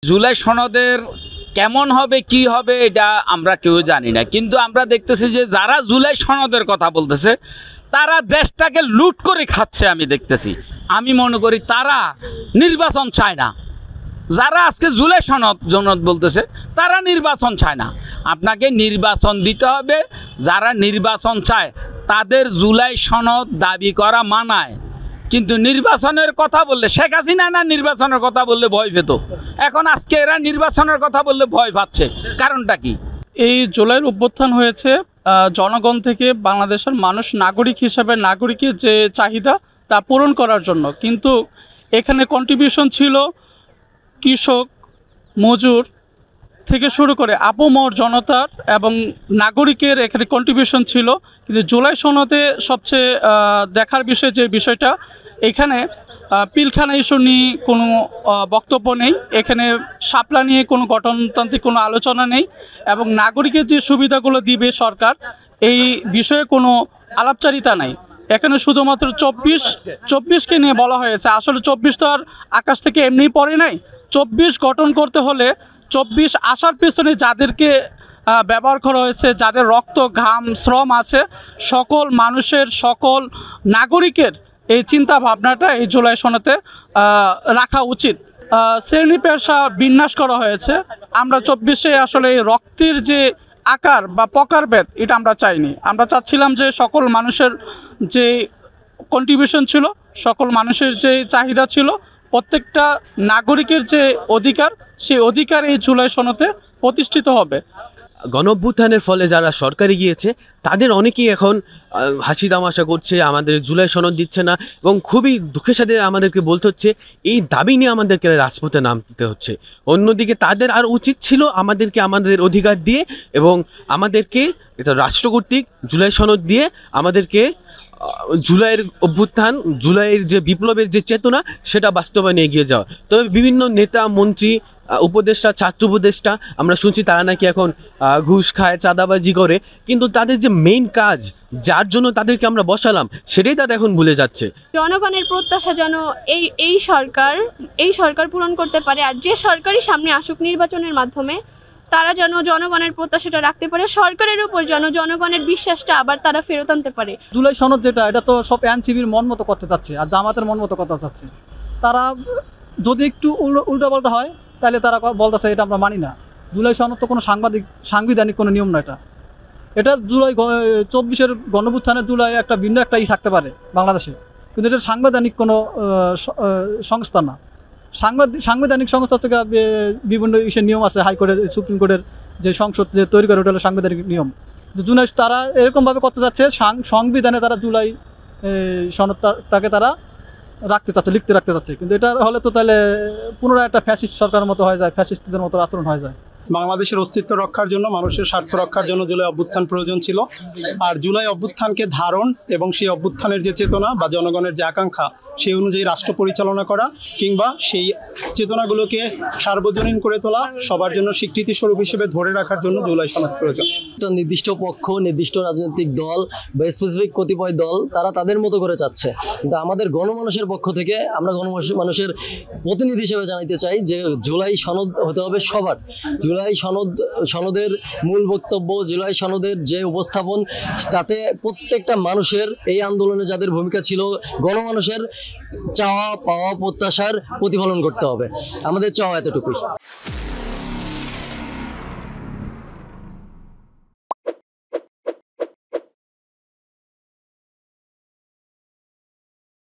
জুলাই সনদের কেমন হবে কি হবে এটা আমরা কেউ জানি না, কিন্তু আমরা দেখতেছি যে যারা জুলাই সনদের কথা বলতেছে তারা দেশটাকে লুট করে খাচ্ছে। আমি দেখতেছি, আমি মনে করি তারা নির্বাচন চায় না। যারা আজকে জুলাই সনদ বলতেছে তারা নির্বাচন চায় না। আপনাকে নির্বাচন দিতে হবে। যারা নির্বাচন চায় তাদের জুলাই সনদ দাবি করা মানায়, কিন্তু নির্বাচনের কথা বললে শেখ হাসিনা না নির্বাচনের কথা বললে ভয় পেত, এখন আজকে এরা নির্বাচনের কথা বললে ভয় পাচ্ছে। কারণটা কি? এই জুলাইয়ের অভ্যুত্থান হয়েছে জনগণ থেকে বাংলাদেশের মানুষ নাগরিক হিসেবে নাগরিকের যে চাহিদা তা পূরণ করার জন্য, কিন্তু এখানে কন্ট্রিবিউশন ছিল কৃষক, মজুর থেকে শুরু করে আপামর জনতার এবং নাগরিকের এখানে কন্ট্রিবিউশন ছিল। কিন্তু জুলাই সনদে সবচেয়ে দেখার বিষয় যে বিষয়টা, এখানে পিলখানা ইস্যু নিয়ে কোনো বক্তব্য নেই, এখানে শাপলা নিয়ে কোনো গঠনতান্ত্রিক কোনো আলোচনা নেই, এবং নাগরিকের যে সুবিধাগুলো দিবে সরকার এই বিষয়ে কোনো আলাপচারিতা নাই। এখানে শুধুমাত্র 24কে নিয়ে বলা হয়েছে। আসলে 24 তো আর আকাশ থেকে এমনিই পড়ে নাই। 24 গঠন করতে হলে 24 আসার পেছনে যাদেরকে ব্যবহার করা হয়েছে, যাদের রক্ত ঘাম শ্রম আছে, সকল মানুষের সকল নাগরিকের এই চিন্তা ভাবনাটা এই জুলাই সনদে রাখা উচিত। শ্রেণী পেশা বিন্যাস করা হয়েছে। আমরা 24-এ আসলে এই রক্তের যে আকার বা প্রকারভেদ এটা আমরা চাইনি। আমরা চাচ্ছিলাম যে সকল মানুষের যে কন্ট্রিবিউশন ছিল, সকল মানুষের যে চাহিদা ছিল, প্রত্যেকটা নাগরিকের যে অধিকার, সেই অধিকার এই জুলাই সনদে প্রতিষ্ঠিত হবে। গণঅভ্যুত্থানের ফলে যারা সরকারে গিয়েছে তাদের অনেকেই এখন হাসি তামাশা করছে, আমাদের জুলাই সনদ দিচ্ছে না, এবং খুবই দুঃখের সাথে আমাদেরকে বলতে হচ্ছে এই দাবি নিয়ে আমাদেরকে রাজপথে নামতে হচ্ছে। অন্যদিকে তাদের আর উচিত ছিল আমাদেরকে আমাদের অধিকার দিয়ে এবং আমাদেরকে এটা রাষ্ট্র কর্তৃক জুলাই সনদ দিয়ে আমাদেরকে জুলাইয়ের অভ্যুত্থান, জুলাইয়ের যে বিপ্লবের যে চেতনা সেটা বাস্তবায়নে এগিয়ে যাওয়া। তবে বিভিন্ন নেতা, মন্ত্রী, উপদেষ্টা, ছাত্র উপদেষ্টা আমরা শুনছি তারা নাকি এখন ঘুষ খায়, চাঁদাবাজি করে, কিন্তু তাদের যে মেইন কাজ যার জন্য তাদেরকে আমরা বসালাম সেটাই তারা এখন ভুলে যাচ্ছে। জনগণের প্রত্যাশা যেন এই সরকার পূরণ করতে পারে, আর যে সরকারই সামনে আসুক নির্বাচনের মাধ্যমে তারা যেন জনগণের প্রত্যাশাটা রাখতে পারে, সরকারের উপর যেন জনগণের বিশ্বাসটা আবার তারা ফেরত আনতে পারে। জুলাই সনদ যেটা, এটা তো সব এনসিপির মন মতো করতে চাচ্ছে আর জামাতের মন মতো করতে চাচ্ছে। তারা যদি একটু উল্টাপাল্টা হয় তাহলে তারা বলতেছে এটা আমরা মানি না। জুলাই সনদ তো কোনো সাংবিধানিক কোনো নিয়ম না। এটা জুলাই 24-এর গণঅভ্যুত্থানের জুলাই একটা ভিন্ন একটা থাকতে পারে বাংলাদেশে, কিন্তু এটা সাংবিধানিক কোনো সংস্থা না। সাংবিধানিক সংস্থা থেকে বিভিন্ন ইসের নিয়ম আছে, হাইকোর্টের, সুপ্রিম কোর্টের যে সংসদ যে তৈরি করে ওটা হলো সাংবিধানিক নিয়ম। জুলাই তারা এরকমভাবে করতে যাচ্ছে, সংবিধানে তারা জুলাই সনদটাকে তারা রাখতে চাচ্ছে, লিখতে রাখতে চাচ্ছে, কিন্তু এটা হলে তো তাহলে পুনরায় একটা ফ্যাসিস্ট সরকারের মতো হয়ে যায়, ফ্যাসিস্টদের মতো আচরণ হয়ে যায়। বাংলাদেশের অস্তিত্ব রক্ষার জন্য, মানুষের স্বার্থ রক্ষার জন্য জুলাই অভ্যুত্থান প্রয়োজন ছিল। আর জুলাই অভ্যুত্থানকে ধারণ এবং সেই অভ্যুত্থানের যে চেতনা বা জনগণের যে আকাঙ্ক্ষা সেই অনুযায়ী রাষ্ট্র পরিচালনা করা কিংবা সেই চেতনাগুলোকে সার্বজনীন করে তোলা, সবার জন্য স্বীকৃতি স্বরূপ হিসেবে ধরে রাখার জন্য জুলাই সনদ প্রয়োজন। একটা নির্দিষ্ট পক্ষ, নির্দিষ্ট রাজনৈতিক দল বা স্পেসিফিক কতিপয় দল তারা তাদের মতো করে চাচ্ছে, কিন্তু আমাদের গণমানুষের পক্ষ থেকে আমরা গণমানুষের প্রতিনিধি হিসেবে জানাইতে চাই যে জুলাই সনদ হতে হবে সবার। জুলাই সনদের মূল বক্তব্য, জুলাই সনদের যে উপস্থাপন, তাতে প্রত্যেকটা মানুষের এই আন্দোলনে যাদের ভূমিকা ছিল, গণমানুষের চাওয়া পাওয়া প্রত্যাশার প্রতিফলন করতে হবে। আমাদের চাওয়া এতটুকুই।